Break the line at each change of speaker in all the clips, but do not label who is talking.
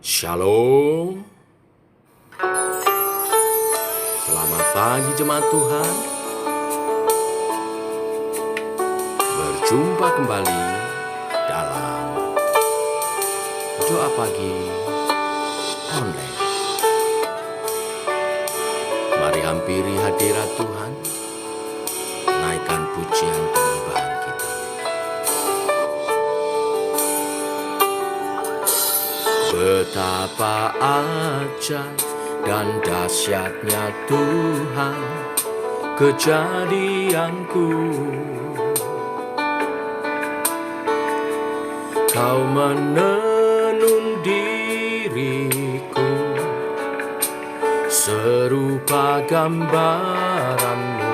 Shalom. Selamat pagi jemaat Tuhan. Berjumpa kembali dalam doa pagi online. Mari hampiri hadirat Tuhan. Naikkan pujian penyembahan kita. Betapa ajaib dan dahsyatnya Tuhan kejadianku. Kau menenun diriku serupa gambaranmu.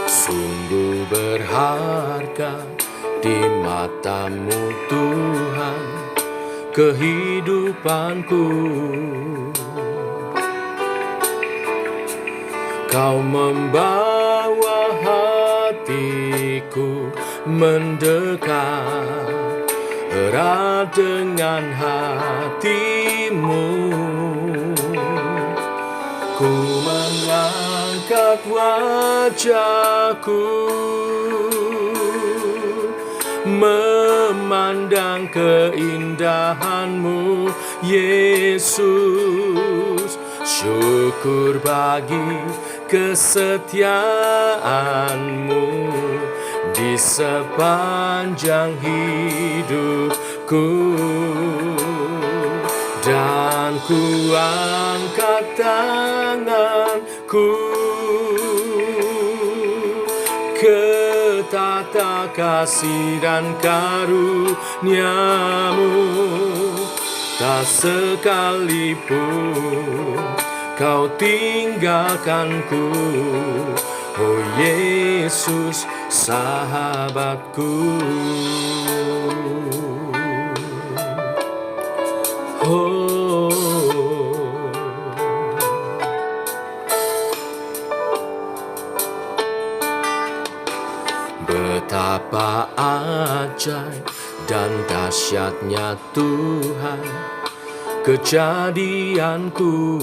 Sungguh berharga di matamu Tuhan kehidupanku. Kau membawa hatiku mendekat erat dengan hatimu. Ku mengangkat wajahku memandang keindahanmu, Yesus. Syukur bagi kesetiaanmu di sepanjang hidupku. Dan ku angkat tanganku ke tata kasih dan karuniamu. Tak sekalipun kau tinggalkanku, oh Yesus sahabatku. Betapa ajaib dan dahsyatnya Tuhan kejadianku.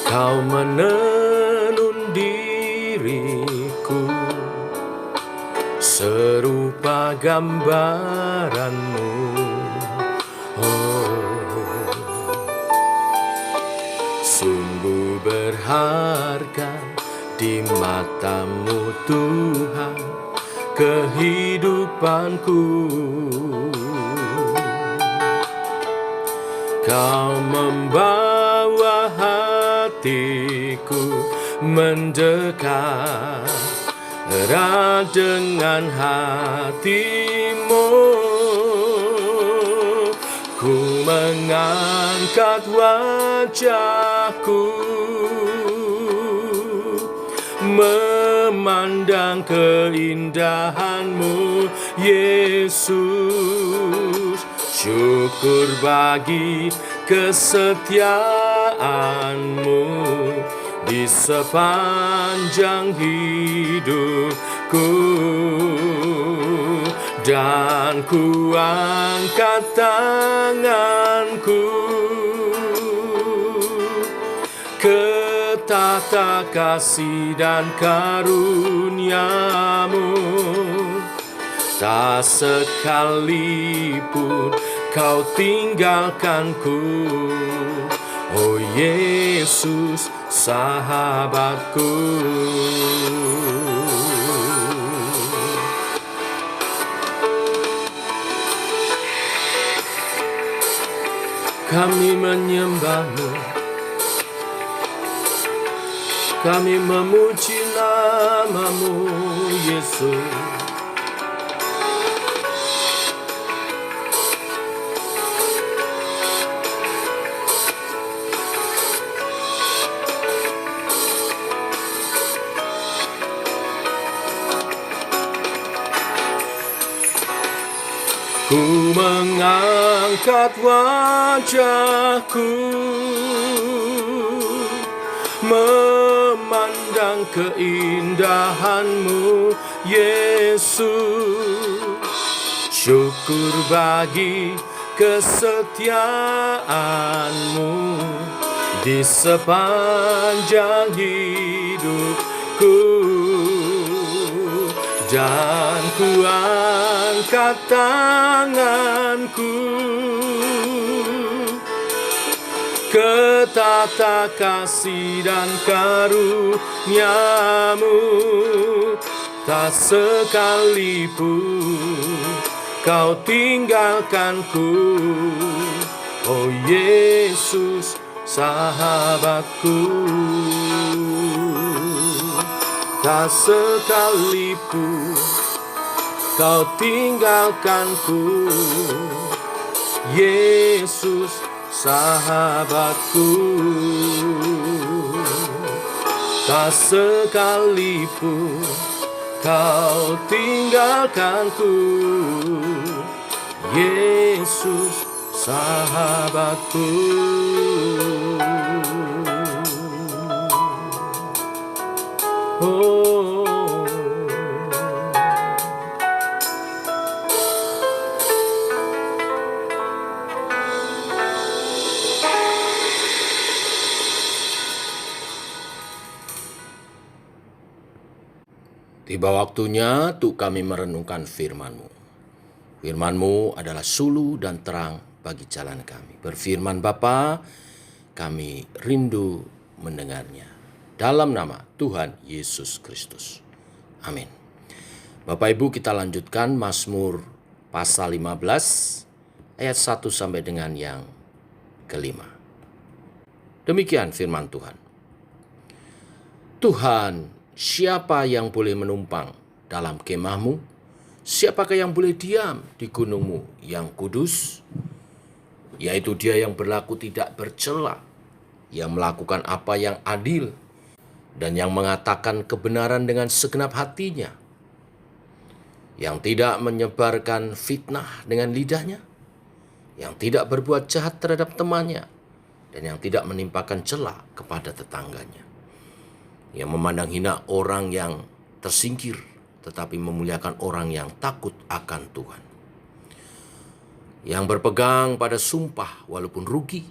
Kau menenun diriku serupa gambaranmu. Sungguh berharga di matamu Tuhan kehidupanku. Kau membawa hatiku mendekat erat dengan hatimu. Ku mengangkat wajahku memandang keindahanmu, Yesus. Syukur bagi kesetiaanmu di sepanjang hidupku. Dan ku angkat tanganku ke tata kasih dan karuniamu. Tak sekalipun kau tinggalkanku, oh Yesus sahabatku. Kami menyembahmu, kami memuji namamu, Yesus. Ku mengangkat wajahku memandang dan keindahan-Mu, Yesus. Syukur bagi kesetiaan-Mu di sepanjang hidupku, dan ku angkat tanganku ke tata kasih dan karunia-Mu. Tak sekalipun Kau tinggalkanku, oh Yesus, sahabatku. Tak sekalipun Kau tinggalkanku, Yesus, sahabatku. Tak sekalipun Kau tinggalkanku, Yesus, sahabatku. Oh. Tiba waktunya untuk kami merenungkan firman-Mu. Firman-Mu adalah sulu dan terang bagi jalan kami. Berfirman Bapa, kami rindu mendengarnya. Dalam nama Tuhan Yesus Kristus. Amin. Bapak Ibu, kita lanjutkan Mazmur pasal 15 ayat 1 sampai dengan yang kelima. Demikian firman Tuhan. Tuhan, siapa yang boleh menumpang dalam kemah-Mu? Siapakah yang boleh diam di gunung-Mu yang kudus? Yaitu dia yang berlaku tidak bercela, yang melakukan apa yang adil, dan yang mengatakan kebenaran dengan segenap hatinya, yang tidak menyebarkan fitnah dengan lidahnya, yang tidak berbuat jahat terhadap temannya, dan yang tidak menimpakan cela kepada tetangganya, yang memandang hina orang yang tersingkir, tetapi memuliakan orang yang takut akan Tuhan, yang berpegang pada sumpah walaupun rugi,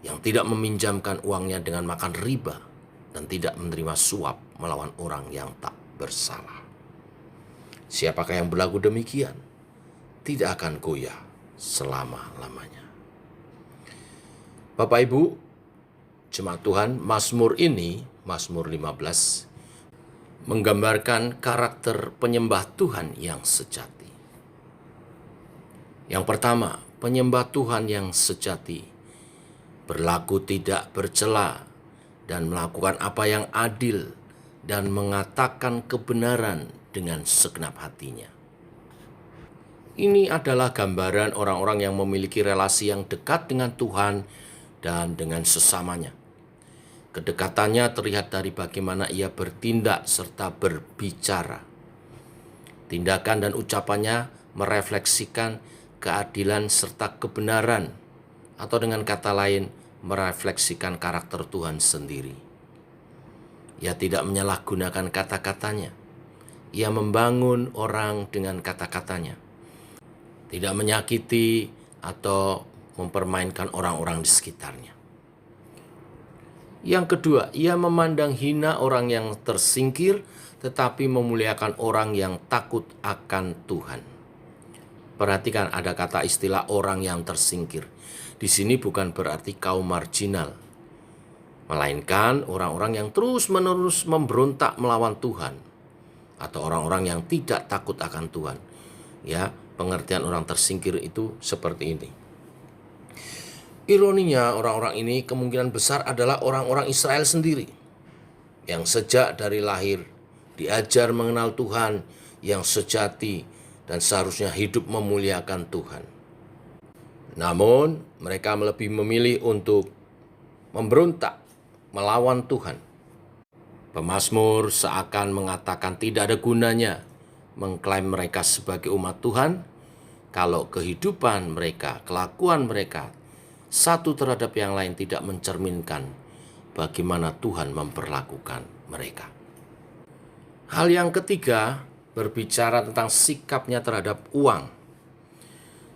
yang tidak meminjamkan uangnya dengan makan riba, dan tidak menerima suap melawan orang yang tak bersalah. Siapakah yang berlaku demikian? Tidak akan goyah selama-lamanya. Bapak Ibu, jemaat Tuhan, Mazmur ini, Mazmur 15, menggambarkan karakter penyembah Tuhan yang sejati. Yang pertama, penyembah Tuhan yang sejati berlaku tidak bercela dan melakukan apa yang adil dan mengatakan kebenaran dengan segenap hatinya. Ini adalah gambaran orang-orang yang memiliki relasi yang dekat dengan Tuhan dan dengan sesamanya. Kedekatannya terlihat dari bagaimana ia bertindak serta berbicara. Tindakan dan ucapannya merefleksikan keadilan serta kebenaran, atau dengan kata lain, merefleksikan karakter Tuhan sendiri. Ia tidak menyalahgunakan kata-katanya. Ia membangun orang dengan kata-katanya. Tidak menyakiti atau mempermainkan orang-orang di sekitarnya. Yang kedua, ia memandang hina orang yang tersingkir, tetapi memuliakan orang yang takut akan Tuhan. Perhatikan, ada kata istilah orang yang tersingkir. Di sini bukan berarti kaum marginal, melainkan orang-orang yang terus-menerus memberontak melawan Tuhan, atau orang-orang yang tidak takut akan Tuhan. Ya, pengertian orang tersingkir itu seperti ini. Ironinya, orang-orang ini kemungkinan besar adalah orang-orang Israel sendiri, yang sejak dari lahir diajar mengenal Tuhan yang sejati dan seharusnya hidup memuliakan Tuhan. Namun, mereka lebih memilih untuk memberontak melawan Tuhan. Pemazmur seakan mengatakan tidak ada gunanya mengklaim mereka sebagai umat Tuhan kalau kehidupan mereka, kelakuan mereka, satu terhadap yang lain tidak mencerminkan bagaimana Tuhan memperlakukan mereka. Hal yang ketiga, berbicara tentang sikapnya terhadap uang.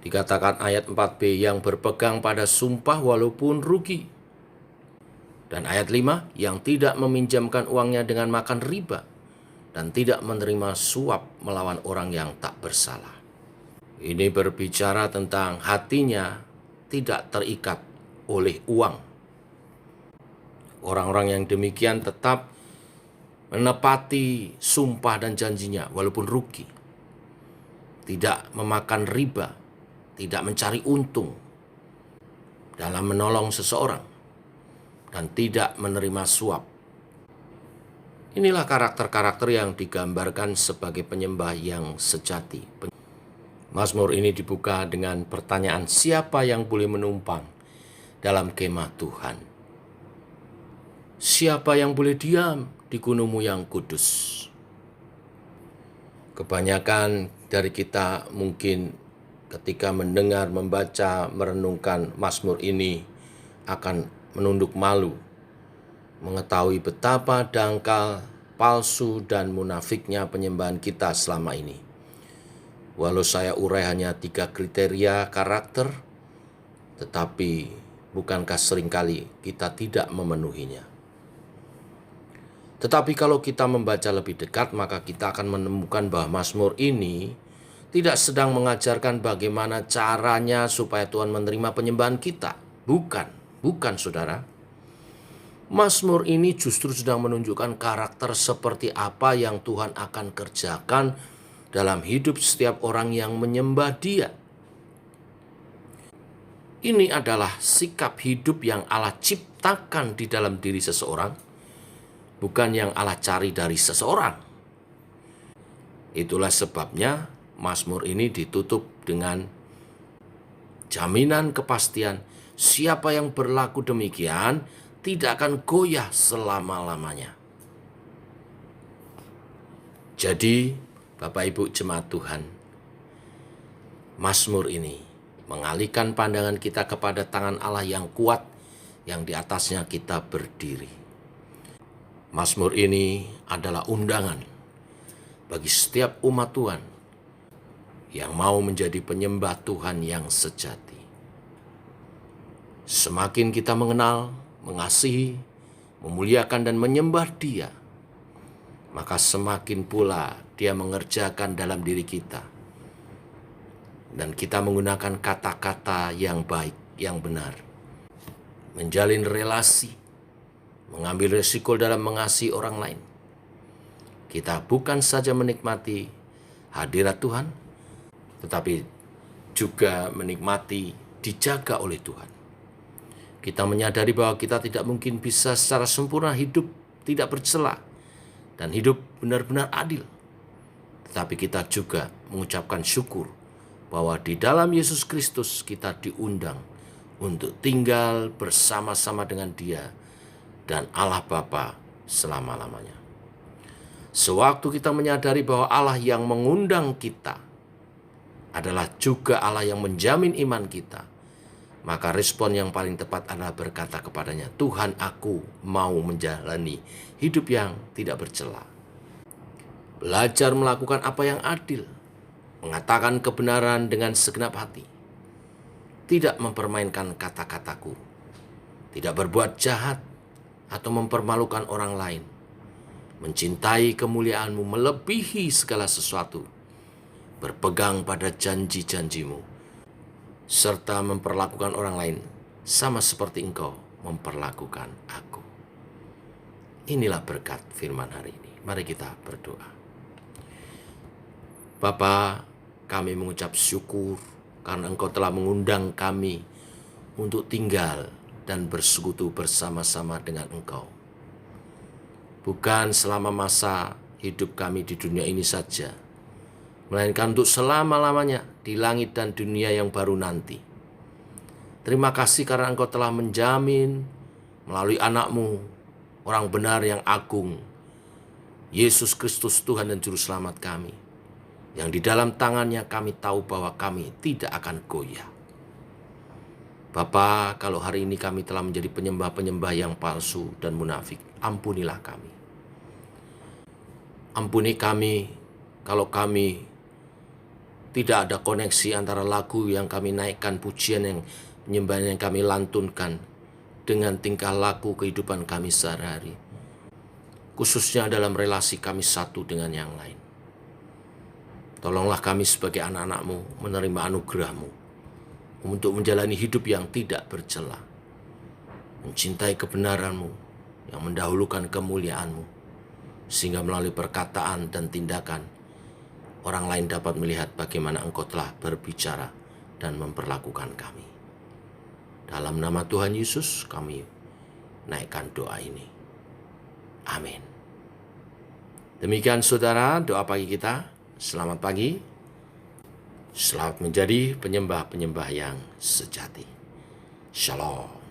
Dikatakan ayat 4b, yang berpegang pada sumpah walaupun rugi. Dan ayat 5, yang tidak meminjamkan uangnya dengan makan riba dan tidak menerima suap melawan orang yang tak bersalah. Ini berbicara tentang hatinya tidak terikat oleh uang. Orang-orang yang demikian tetap menepati sumpah dan janjinya walaupun rugi. Tidak memakan riba, tidak mencari untung dalam menolong seseorang, dan tidak menerima suap. Inilah karakter-karakter yang digambarkan sebagai penyembah yang sejati. Mazmur ini dibuka dengan pertanyaan, siapa yang boleh menumpang dalam kemah Tuhan? Siapa yang boleh diam di gunung-Mu yang kudus? Kebanyakan dari kita mungkin ketika mendengar, membaca, merenungkan Mazmur ini akan menunduk malu, mengetahui betapa dangkal, palsu, dan munafiknya penyembahan kita selama ini. Walau saya urai hanya 3 kriteria karakter, tetapi bukankah seringkali kita tidak memenuhinya? Tetapi kalau kita membaca lebih dekat, maka kita akan menemukan bahwa Mazmur ini tidak sedang mengajarkan bagaimana caranya supaya Tuhan menerima penyembahan kita. Bukan saudara. Mazmur ini justru sedang menunjukkan karakter seperti apa yang Tuhan akan kerjakan dalam hidup setiap orang yang menyembah Dia. Ini adalah sikap hidup yang Allah ciptakan di dalam diri seseorang, bukan yang Allah cari dari seseorang. Itulah sebabnya Mazmur ini ditutup dengan jaminan kepastian, siapa yang berlaku demikian tidak akan goyah selama-lamanya. Jadi, Bapak Ibu jemaat Tuhan, Mazmur ini mengalihkan pandangan kita kepada tangan Allah yang kuat, yang di atasnya kita berdiri. Mazmur ini adalah undangan bagi setiap umat Tuhan yang mau menjadi penyembah Tuhan yang sejati. Semakin kita mengenal, mengasihi, memuliakan, dan menyembah Dia, maka semakin pula Dia mengerjakan dalam diri kita. Dan kita menggunakan kata-kata yang baik, yang benar. Menjalin relasi, mengambil resiko dalam mengasihi orang lain. Kita bukan saja menikmati hadirat Tuhan, tetapi juga menikmati dijaga oleh Tuhan. Kita menyadari bahwa kita tidak mungkin bisa secara sempurna hidup tidak bercela dan hidup benar-benar adil. Tetapi kita juga mengucapkan syukur bahwa di dalam Yesus Kristus kita diundang untuk tinggal bersama-sama dengan Dia dan Allah Bapa selama-lamanya. Sewaktu kita menyadari bahwa Allah yang mengundang kita adalah juga Allah yang menjamin iman kita, maka respon yang paling tepat adalah berkata kepadanya, Tuhan, aku mau menjalani hidup yang tidak bercela. Belajar melakukan apa yang adil, mengatakan kebenaran dengan segenap hati, tidak mempermainkan kata-kataku, tidak berbuat jahat atau mempermalukan orang lain, mencintai kemuliaan-Mu melebihi segala sesuatu, berpegang pada janji-janji-Mu, serta memperlakukan orang lain sama seperti Engkau memperlakukan aku. Inilah berkat firman hari ini. Mari kita berdoa. Bapa, kami mengucap syukur karena Engkau telah mengundang kami untuk tinggal dan bersekutu bersama-sama dengan Engkau. Bukan selama masa hidup kami di dunia ini saja, melainkan untuk selama-lamanya di langit dan dunia yang baru nanti. Terima kasih karena Engkau telah menjamin melalui anak-Mu, orang benar yang agung, Yesus Kristus Tuhan dan Juru Selamat kami, yang di dalam tangannya kami tahu bahwa kami tidak akan goyah. Bapa, kalau hari ini kami telah menjadi penyembah-penyembah yang palsu dan munafik, ampunilah kami. Ampuni kami kalau kami tidak ada koneksi antara lagu yang kami naikkan, pujian yang penyembahan yang kami lantunkan dengan tingkah laku kehidupan kami sehari-hari. Khususnya dalam relasi kami satu dengan yang lain. Tolonglah kami sebagai anak-anak-Mu menerima anugerah-Mu untuk menjalani hidup yang tidak bercela, mencintai kebenaran-Mu yang mendahulukan kemuliaan-Mu, sehingga melalui perkataan dan tindakan orang lain dapat melihat bagaimana Engkau telah berbicara dan memperlakukan kami. Dalam nama Tuhan Yesus kami naikkan doa ini. Amin. Demikian saudara doa pagi kita. Selamat pagi. Selamat menjadi penyembah-penyembah yang sejati. Shalom.